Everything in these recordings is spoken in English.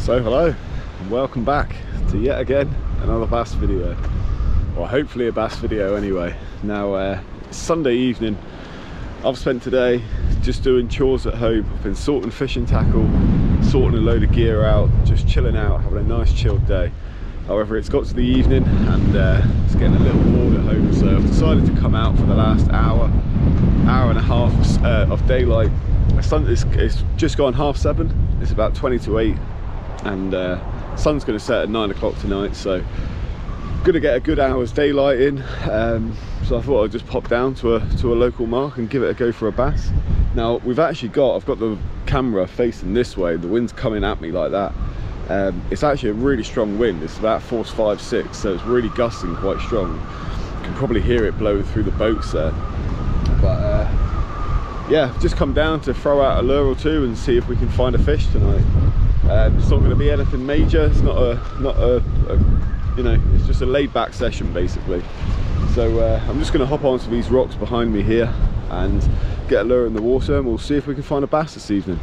So hello and welcome back to yet again another bass video, or hopefully a bass video anyway. Now it's Sunday evening. I've spent today just doing chores at home. I've been sorting fishing tackle, sorting a load of gear out, just chilling out, having a nice chilled day. However, it's got to the evening and it's getting a little bored at home, so I've decided to come out for the last hour and a half of daylight. It's just gone 7:30. It's about 20 to 8 and sun's going to set at 9 o'clock tonight, so gonna get a good hour's daylight in. So I thought I'd just pop down to a local mark and give it a go for a bass. Now I've got the camera facing this way, the wind's coming at me like that. It's actually a really strong wind. It's about force 5, 6, so it's really gusting quite strong. You can probably hear it blowing through the boats there. But yeah, just come down to throw out a lure or two and see if we can find a fish tonight. It's not going to be anything major. It's not a you know, it's just a laid-back session basically. So I'm just going to hop onto these rocks behind me here and get a lure in the water, and we'll see if we can find a bass this evening.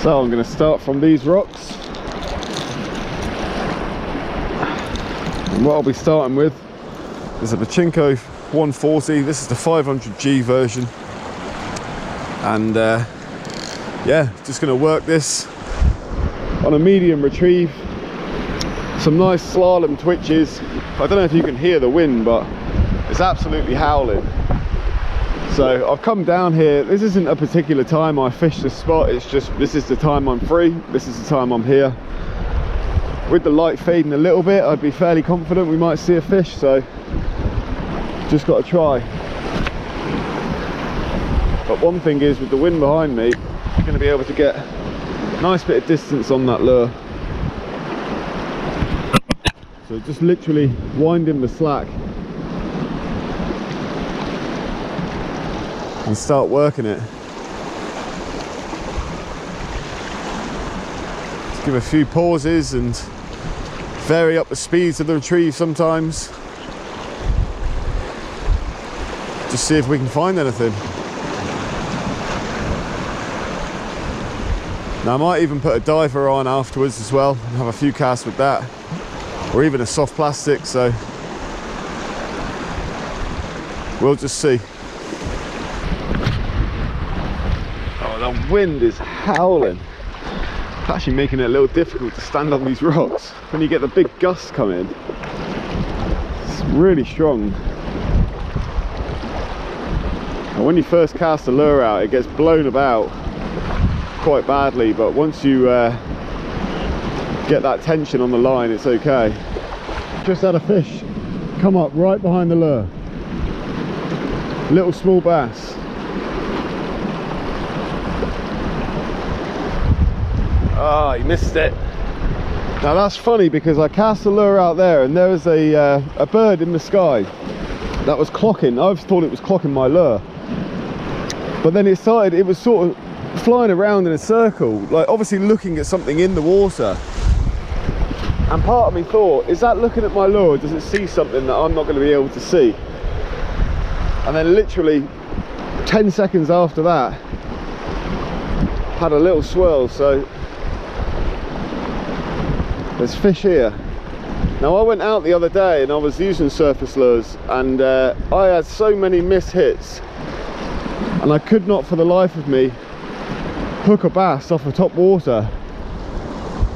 So I'm going to start from these rocks, and what I'll be starting with is a Pachinko 140. This is the 500G version, and yeah, just going to work this on a medium retrieve. Some nice slalom twitches. I don't know if you can hear the wind, but it's absolutely howling. So I've come down here. This isn't a particular time I fish this spot, it's just this is the time I'm free, this is the time I'm here. With the light fading a little bit, I'd be fairly confident we might see a fish, so just got to try. But one thing is, with the wind behind me, I'm going to be able to get a nice bit of distance on that lure. So just literally winding the slack and start working it. Just give a few pauses and vary up the speeds of the retrieve sometimes. Just see if we can find anything. Now I might even put a diver on afterwards as well and have a few casts with that, or even a soft plastic, so we'll just see. Oh, the wind is howling. It's actually making it a little difficult to stand on these rocks when you get the big gusts coming. It's really strong. And when you first cast a lure out, it gets blown about quite badly, but once you get that tension on the line, it's okay. Just had a fish come up right behind the lure. Little small bass. Ah, he missed it. Now that's funny, because I cast the lure out there and there was a bird in the sky that was clocking. I thought it was clocking my lure. But then it was sort of flying around in a circle, like obviously looking at something in the water. And part of me thought, is that looking at my lure? Does it see something that I'm not going to be able to see? And then literally 10 seconds after that, had a little swirl. So there's fish here. Now I went out the other day and I was using surface lures, and I had so many miss hits, and I could not for the life of me hook a bass off the top water.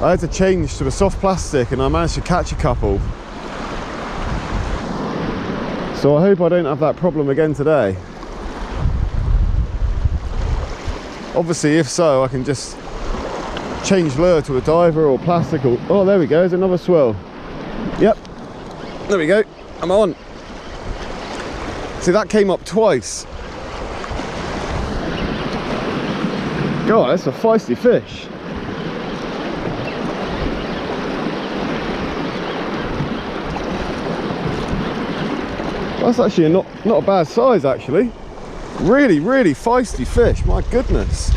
I had to change to a soft plastic and I managed to catch a couple. So I hope I don't have that problem again today. Obviously, if so, I can just change lure to a diver or plastic, or oh, there we go, there's another swirl. Yep, there we go, I'm on. See, that came up twice. God, that's a feisty fish. That's actually not a bad size, actually. Really, really feisty fish, my goodness.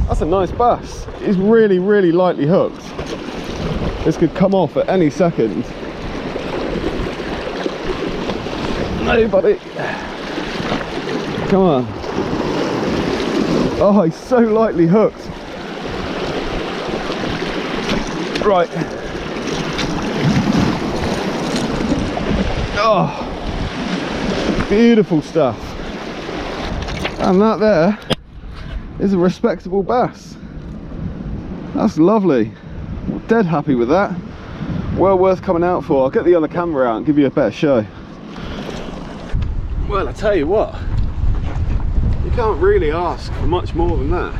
That's a nice bass. He's really, really lightly hooked. This could come off at any second. Hey buddy, come on. Oh, he's so lightly hooked. Right. Oh, beautiful stuff. And that there is a respectable bass. That's lovely. Dead happy with that. Well worth coming out for. I'll get the other camera out and give you a better show. Well, I tell you what, you can't really ask for much more than that.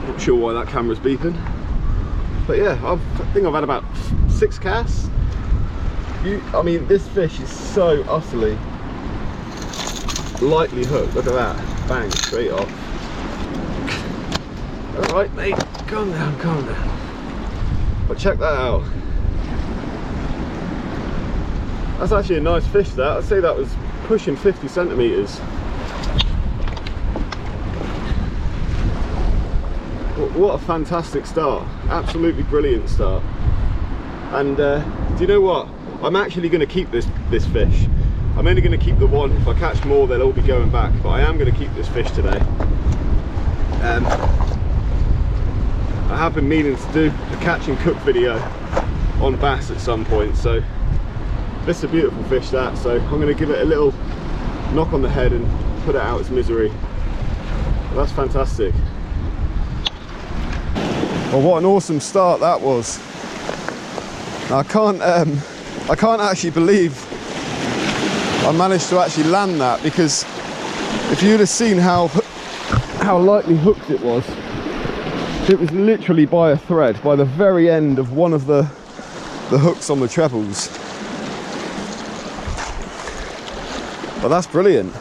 Not sure why that camera's beeping, but yeah, I think I've had about 6 casts. I mean, this fish is so utterly lightly hooked. Look at that, bang, straight off. All right, mate, calm down, calm down. But check that out. That's actually a nice fish, that. I'd say that was pushing 50 centimetres. What a fantastic start. Absolutely brilliant start. And do you know what? I'm actually going to keep this fish. I'm only going to keep the one. If I catch more, they'll all be going back. But I am going to keep this fish today. I have been meaning to do a catch and cook video on bass at some point. So this is a beautiful fish, that. So I'm going to give it a little knock on the head and put it out its misery. But that's fantastic. Well, what an awesome start that was. Now, I can't actually believe I managed to actually land that, because if you'd have seen how lightly hooked it was literally by a thread, by the very end of one of the hooks on the trebles. But that's brilliant.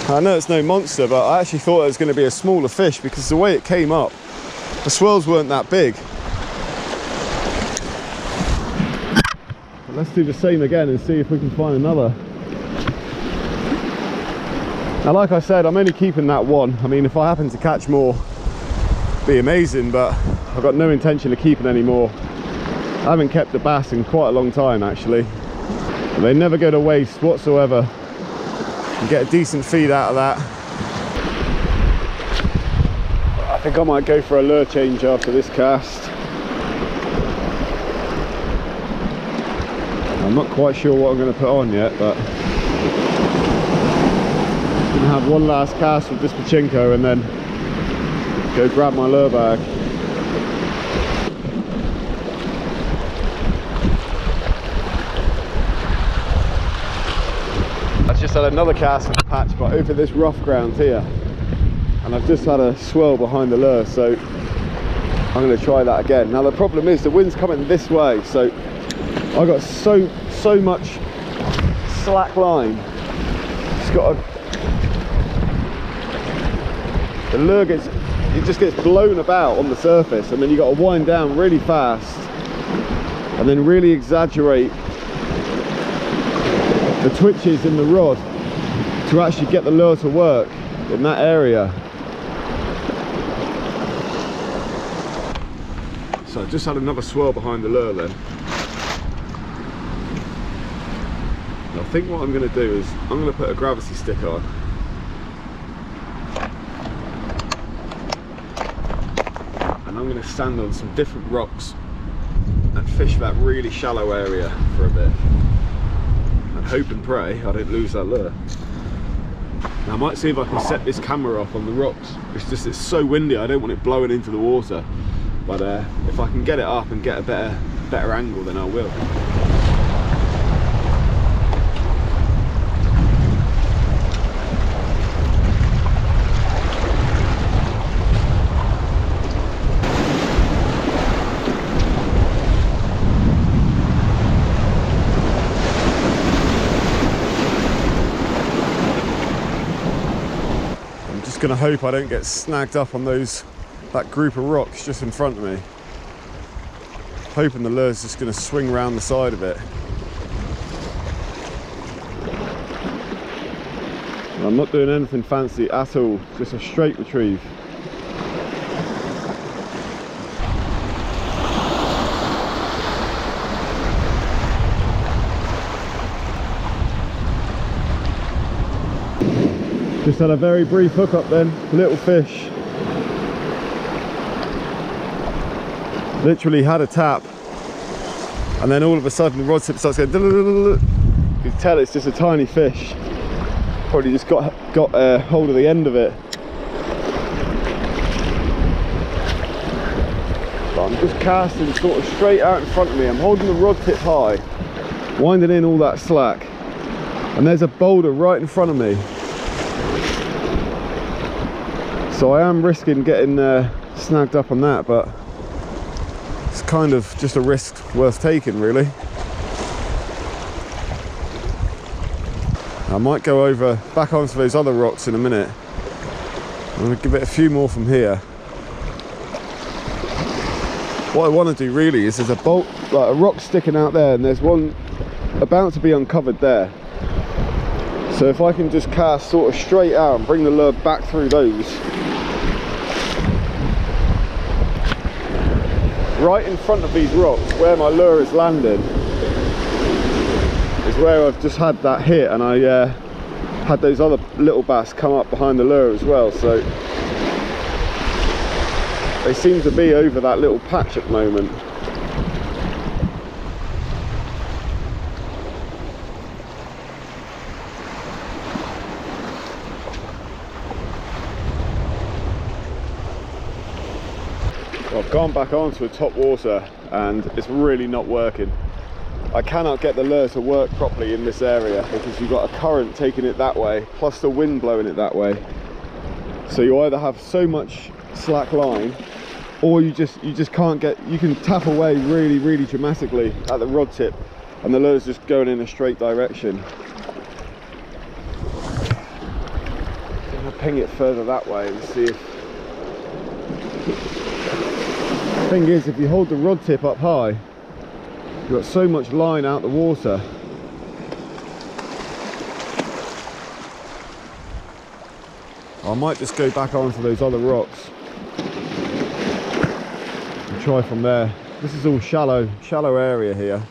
I know it's no monster, but I actually thought it was going to be a smaller fish, because the way it came up, the swirls weren't that big. But let's do the same again and see if we can find another. Now, like I said, I'm only keeping that one. I mean, if I happen to catch more, it'd be amazing, but I've got no intention of keeping any more. I haven't kept a bass in quite a long time, actually. And they never go to waste whatsoever. You get a decent feed out of that. I think I might go for a lure change after this cast. I'm not quite sure what I'm going to put on yet, but I'm going to have one last cast with this pachinko and then go grab my lure bag. I've just had another cast with the patch, but over this rough ground here, and I've just had a swirl behind the lure, so I'm going to try that again. Now the problem is the wind's coming this way, so I got so much slack line. It's got the lure just gets blown about on the surface, and then you got to wind down really fast and then really exaggerate the twitches in the rod to actually get the lure to work in that area. So I just had another swirl behind the lure then. And I think what I'm going to do is I'm going to put a gravity stick on. And I'm going to stand on some different rocks and fish that really shallow area for a bit. Hope and pray I don't lose that lure. Now, I might see if I can set this camera up on the rocks. It's so windy, I don't want it blowing into the water. But if I can get it up and get a better angle, then I will. Gonna hope I don't get snagged up on that group of rocks just in front of me. Hoping the lure's just gonna swing around the side of it. I'm not doing anything fancy at all, just a straight retrieve. Just had a very brief hookup then, little fish. Literally had a tap, and then all of a sudden the rod tip starts going. You can tell it's just a tiny fish. Probably just got hold of the end of it. But I'm just casting sort of straight out in front of me. I'm holding the rod tip high, winding in all that slack, and there's a boulder right in front of me. So I am risking getting snagged up on that, but it's kind of just a risk worth taking, really. I might go back onto those other rocks in a minute. I'm going to give it a few more from here. What I want to do really is there's a rock sticking out there, and there's one about to be uncovered there. So if I can just cast sort of straight out and bring the lure back through those. Right in front of these rocks, where my lure is landing, is where I've just had that hit, and I had those other little bass come up behind the lure as well. So they seem to be over that little patch at the moment. I've gone back onto a top water and it's really not working. I cannot get the lure to work properly in this area because you've got a current taking it that way, plus the wind blowing it that way. So you either have so much slack line, or you just can't get. You can tap away really dramatically at the rod tip, and the lure's just going in a straight direction. I'm gonna ping it further that way and see if. Thing is, if you hold the rod tip up high, you've got so much line out the water. I might just go back onto those other rocks and try from there. This is all shallow area here.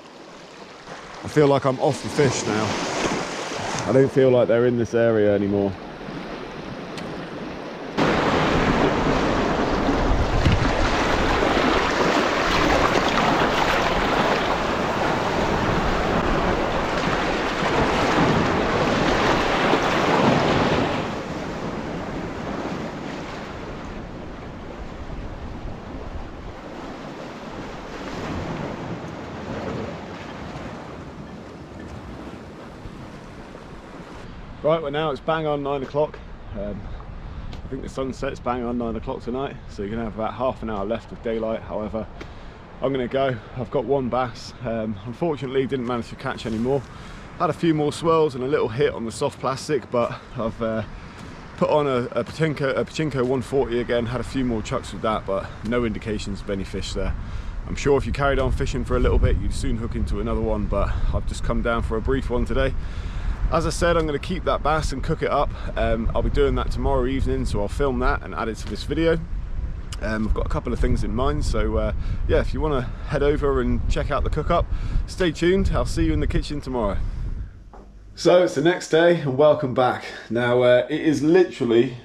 I feel like I'm off the fish now. I don't feel like they're in this area anymore. Right, well now it's bang on 9 o'clock. I think the sun sets bang on 9 o'clock tonight, so you're going to have about half an hour left of daylight. However, I'm going to go. I've got one bass. Unfortunately, didn't manage to catch any more. Had a few more swirls and a little hit on the soft plastic, but I've put on a Pachinko 140 again, had a few more chucks with that, but no indications of any fish there. I'm sure if you carried on fishing for a little bit, you'd soon hook into another one, but I've just come down for a brief one today. As I said, I'm going to keep that bass and cook it up. I'll be doing that tomorrow evening, so I'll film that and add it to this video. I've got a couple of things in mind, so yeah, if you want to head over and check out the cook up, stay tuned. I'll see you in the kitchen tomorrow. So it's the next day and welcome back. Now it is literally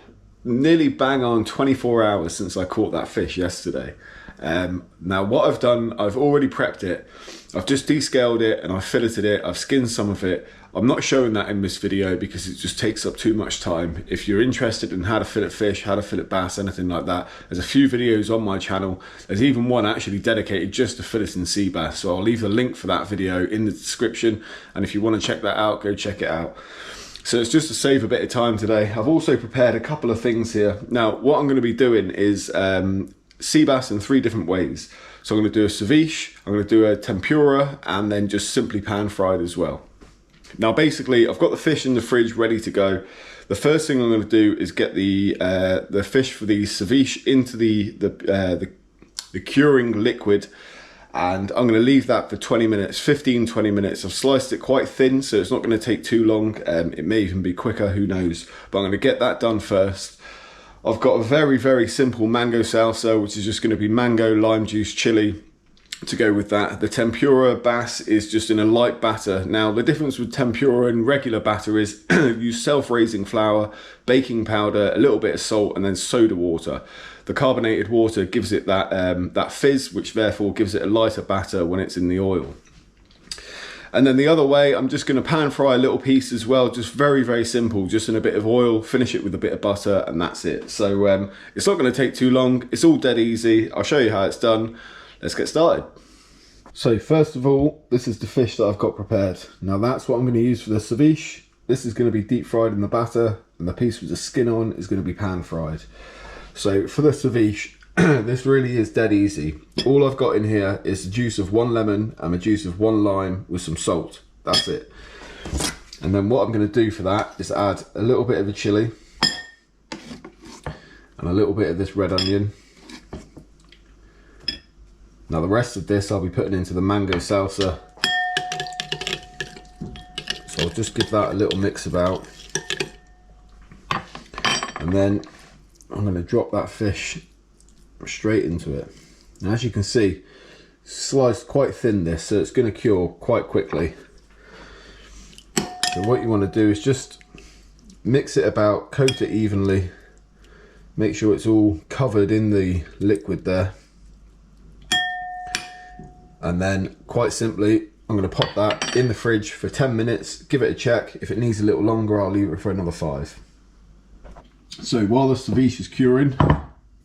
nearly bang on 24 hours since I caught that fish yesterday. Now what I've done, I've already prepped it. I've just descaled it and I've filleted it. I've skinned some of it. I'm not showing that in this video because it just takes up too much time. If you're interested in how to fillet fish, how to fillet bass, anything like that, there's a few videos on my channel. There's even one actually dedicated just to filleting sea bass. So I'll leave the link for that video in the description. And if you want to check that out, go check it out. So it's just to save a bit of time today. I've also prepared a couple of things here. Now, what I'm going to be doing is sea bass in 3 different ways. So I'm going to do a ceviche, I'm going to do a tempura, and then just simply pan fried as well. Now basically I've got the fish in the fridge ready to go. The first thing I'm going to do is get the fish for the ceviche into the curing liquid, and I'm going to leave that for 20 minutes, 15-20 minutes. I've sliced it quite thin, so it's not going to take too long. It may even be quicker, who knows, but I'm going to get that done first. I've got a very simple mango salsa, which is just going to be mango, lime juice, chili, to go with that. The tempura bass is just in a light batter. Now the difference with tempura and regular batter is use self-raising flour, baking powder, a little bit of salt, and then soda water. The carbonated water gives it that that fizz, which therefore gives it a lighter batter when it's in the oil. And then the other way, I'm just going to pan fry a little piece as well, just very, very simple, just in a bit of oil, finish it with a bit of butter, and that's it. So it's not going to take too long. It's all dead easy. I'll show you how it's done. Let's get started. So first of all, this is the fish that I've got prepared. Now that's what I'm going to use for the ceviche. This is going to be deep fried in the batter, and the piece with the skin on is going to be pan fried. So for the ceviche, this really is dead easy. All I've got in here is the juice of 1 lemon and the juice of 1 lime with some salt. That's it. And then what I'm going to do for that is add a little bit of the chili and a little bit of this red onion. Now the rest of this I'll be putting into the mango salsa. So I'll just give that a little mix about. And then I'm going to drop that fish straight into it. Now as you can see, sliced quite thin this, so it's going to cure quite quickly. So what you want to do is just mix it about, coat it evenly, make sure it's all covered in the liquid there, and then quite simply I'm going to pop that in the fridge for 10 minutes, give it a check. If it needs a little longer, I'll leave it for another 5. So while the ceviche is curing,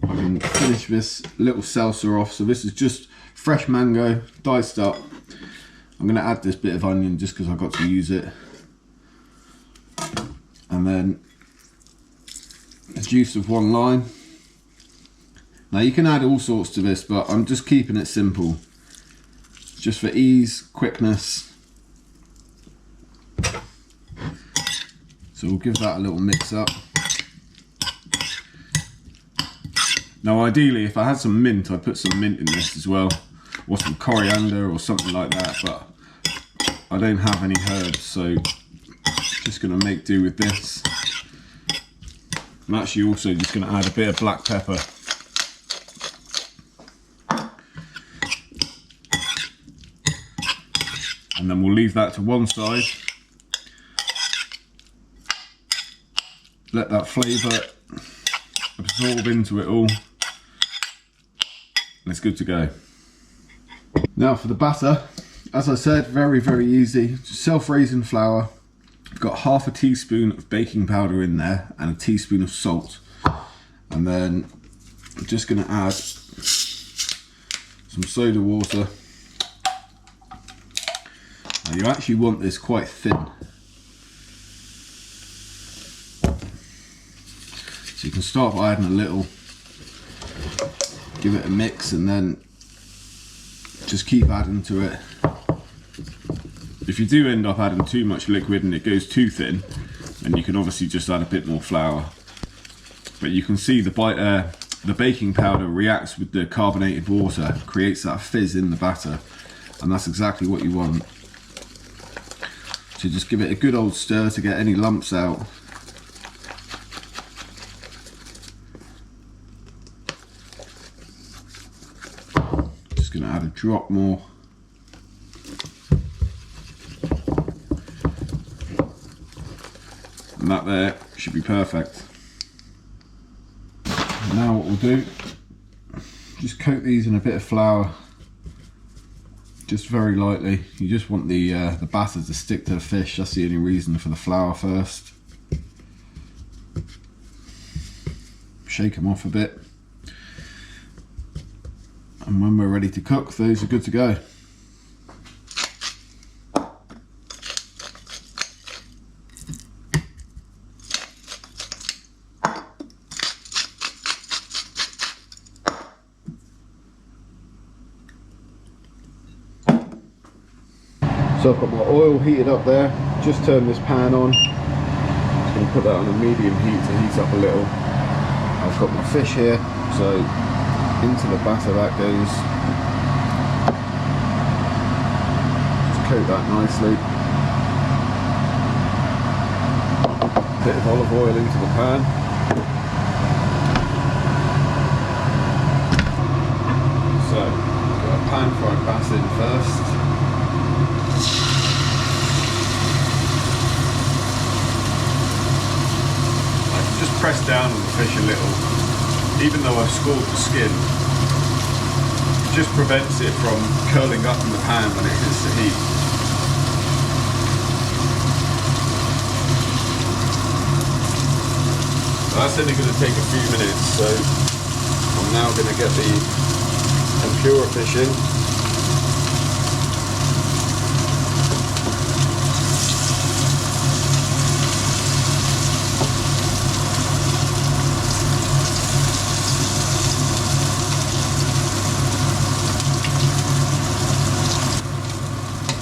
I can finish this little salsa off. So this is just fresh mango, diced up. I'm going to add this bit of onion just because I've got to use it. And then the juice of 1 lime. Now you can add all sorts to this, but I'm just keeping it simple. Just for ease, quickness. So we'll give that a little mix up. Now ideally, if I had some mint, I'd put some mint in this as well, or some coriander or something like that, but I don't have any herbs, so just going to make do with this. I'm actually also just going to add a bit of black pepper. And then we'll leave that to one side. Let that flavour absorb into it all. And it's good to go. Now for the batter, as I said, very, very easy. Just self-raising flour. I've got half a teaspoon of baking powder in there and a teaspoon of salt. And then I'm just going to add some soda water. Now you actually want this quite thin. So you can start by adding a little, give it a mix, and then just keep adding to it. If you do end up adding too much liquid and it goes too thin, then you can obviously just add a bit more flour. But you can see the baking powder reacts with the carbonated water, creates that fizz in the batter, and that's exactly what you want. So just give it a good old stir to get any lumps out. Just going to add a drop more. And that there should be perfect. Now what we'll do, just coat these in a bit of flour, just very lightly. You just want the batter to stick to the fish. That's the only reason for the flour first. Shake them off a bit. And when we're ready to cook, those are good to go. So I've got my oil heated up there, just turned this pan on. Just going to put that on a medium heat to heat up a little. I've got my fish here, so into the batter that goes. Just coat that nicely. Bit of olive oil into the pan. So, got a pan pan fried bass in first. I can just press down on the fish a little, even though I've scored the skin. It just prevents it from curling up in the pan when it hits the heat. That's only going to take a few minutes, so I'm now going to get the Tempura fish in.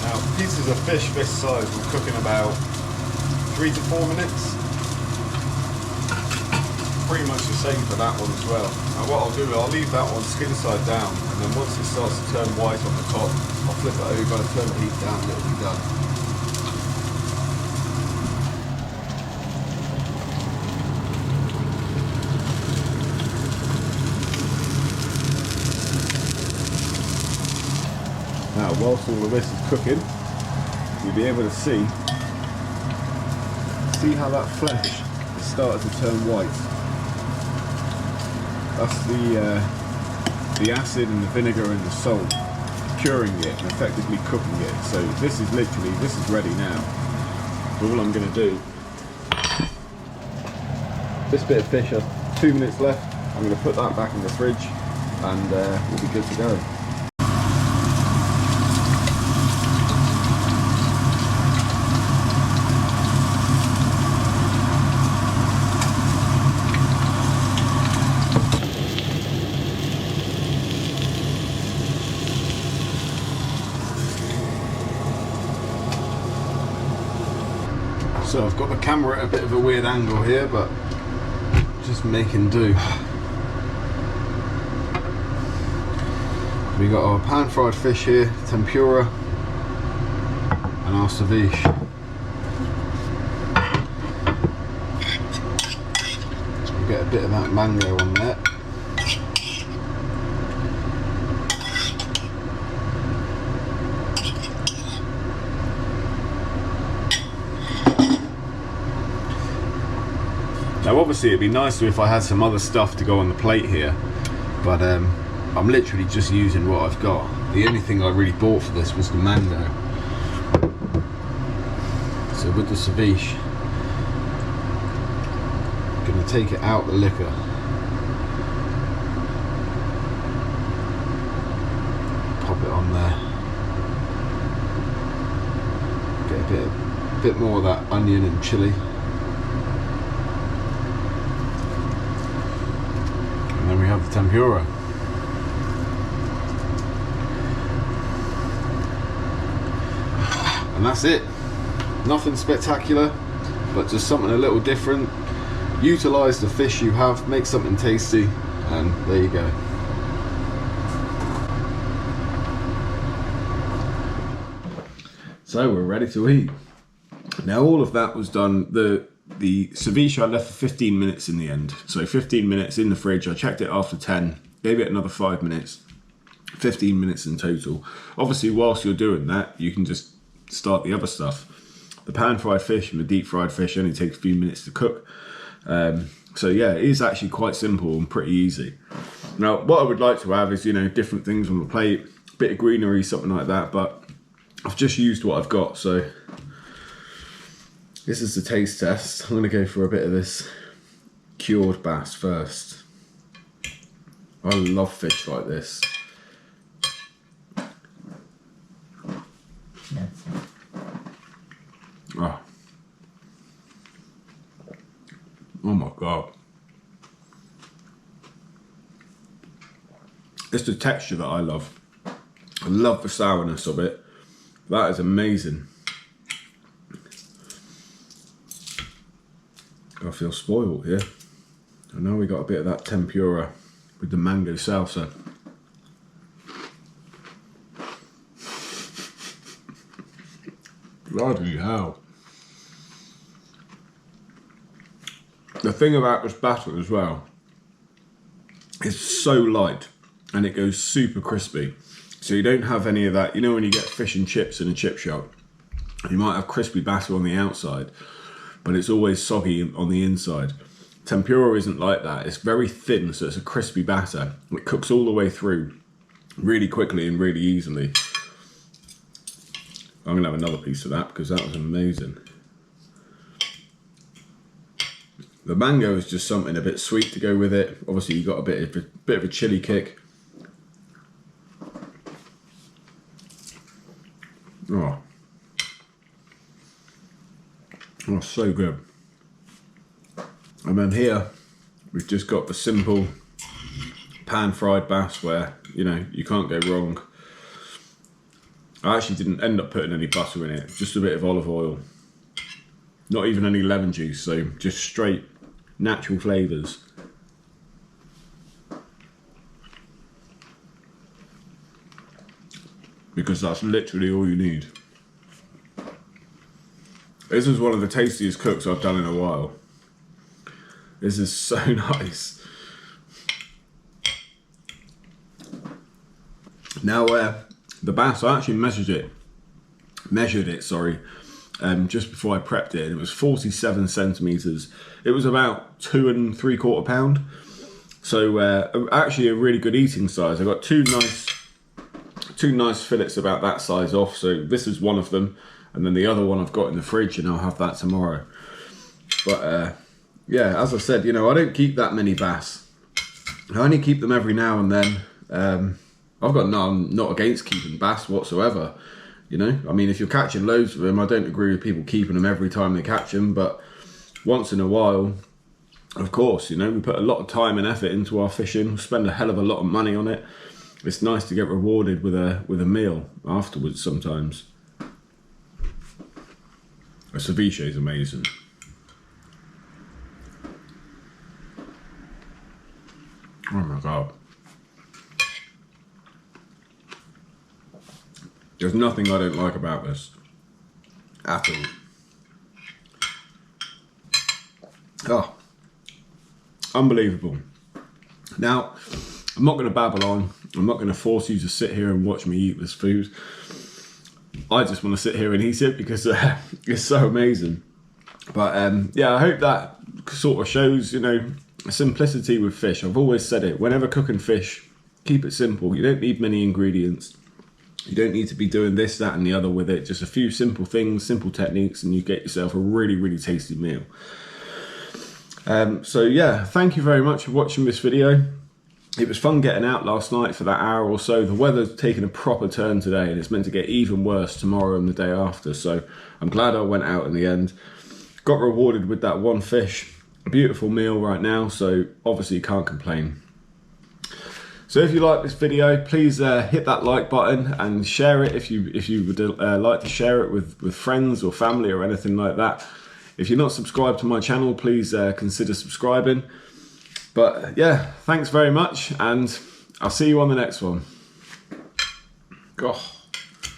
Now, pieces of fish this size will cook in about 3 to 4 minutes. Pretty much the same for that one as well. Now what I'll do, I'll leave that one skin side down, and then once it starts to turn white on the top, I'll flip it over, turn the heat down, and it'll be done. Now whilst all of this is cooking, you'll be able to see how that flesh has started to turn white. That's the acid and the vinegar and the salt curing it and effectively cooking it. So this is ready now. So all I'm going to do, this bit of fish has 2 minutes left. I'm going to put that back in the fridge and we'll be good to go. So I've got the camera at a bit of a weird angle here, but just making do. We got our pan fried fish here, tempura, and our ceviche. So get a bit of that mango on there. Now obviously it'd be nicer if I had some other stuff to go on the plate here, but I'm literally just using what I've got. The only thing I really bought for this was the mango. So with the ceviche, I'm going to take it out the liquor. Pop it on there. Get a bit more of that onion and chilli. And then we have the tempura. And that's it. Nothing spectacular, but just something a little different. Utilize the fish you have, make something tasty, and there you go. So we're ready to eat. Now all of that was done. The ceviche I left for 15 minutes in the end. So 15 minutes in the fridge. I checked it after 10, gave it another 5 minutes, 15 minutes in total. Obviously whilst you're doing that, you can just start the other stuff. The pan fried fish and the deep fried fish only take a few minutes to cook. So yeah, it is actually quite simple and pretty easy. Now what I would like to have is, you know, different things on the plate, a bit of greenery, something like that, but I've just used what I've got. So this is the taste test. I'm going to go for a bit of this cured bass first. I love fish like this. Oh my God. It's the texture that I love. I love the sourness of it. That is amazing. I feel spoiled here. I know we got a bit of that tempura with the mango salsa. Bloody hell. The thing about this batter as well, it's so light and it goes super crispy. So you don't have any of that. You know when you get fish and chips in a chip shop, you might have crispy batter on the outside, but it's always soggy on the inside. Tempura isn't like that. It's very thin, so it's a crispy batter. It cooks all the way through really quickly and really easily. I'm gonna have another piece of that because that was amazing. The mango is just something a bit sweet to go with it. Obviously you got a bit of a chili kick. Oh, so good. And then here we've just got the simple pan fried bass where, you know, you can't go wrong. I actually didn't end up putting any butter in it, just a bit of olive oil. Not even any lemon juice, so just straight natural flavours. Because that's literally all you need. This is one of the tastiest cooks I've done in a while. This is so nice. Now the bass, I actually measured it, just before I prepped it, and it was 47 centimeters. It was about 2 3/4 pounds. So actually a really good eating size. I got two nice fillets about that size off. So this is one of them, and then the other one I've got in the fridge, and I'll have that tomorrow. But yeah, as I said, you know, I don't keep that many bass. I only keep them every now and then. I'm not against keeping bass whatsoever. You know, I mean, if you're catching loads of them, I don't agree with people keeping them every time they catch them, but once in a while, of course, you know, we put a lot of time and effort into our fishing, we spend a hell of a lot of money on it. It's nice to get rewarded with a meal afterwards sometimes. A ceviche is amazing. Oh my God. There's nothing I don't like about this at all. Oh, unbelievable. Now, I'm not going to babble on. I'm not going to force you to sit here and watch me eat this food. I just want to sit here and eat it because it's so amazing. But yeah, I hope that sort of shows, you know, simplicity with fish. I've always said it. Whenever cooking fish, keep it simple. You don't need many ingredients. You don't need to be doing this, that and the other with it. Just a few simple things, simple techniques, and you get yourself a really, really tasty meal. So yeah, thank you very much for watching this video. It was fun getting out last night for that hour or so. The weather's taken a proper turn today, and it's meant to get even worse tomorrow and the day after. So I'm glad I went out in the end. Got rewarded with that one fish. A beautiful meal right now, so obviously can't complain. So if you like this video, please hit that like button and share it if you would like to share it with friends or family or anything like that. If you're not subscribed to my channel, please consider subscribing. But yeah, thanks very much, and I'll see you on the next one. God,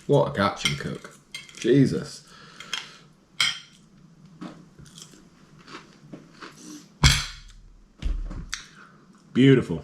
what a catch and cook. Jesus. Beautiful.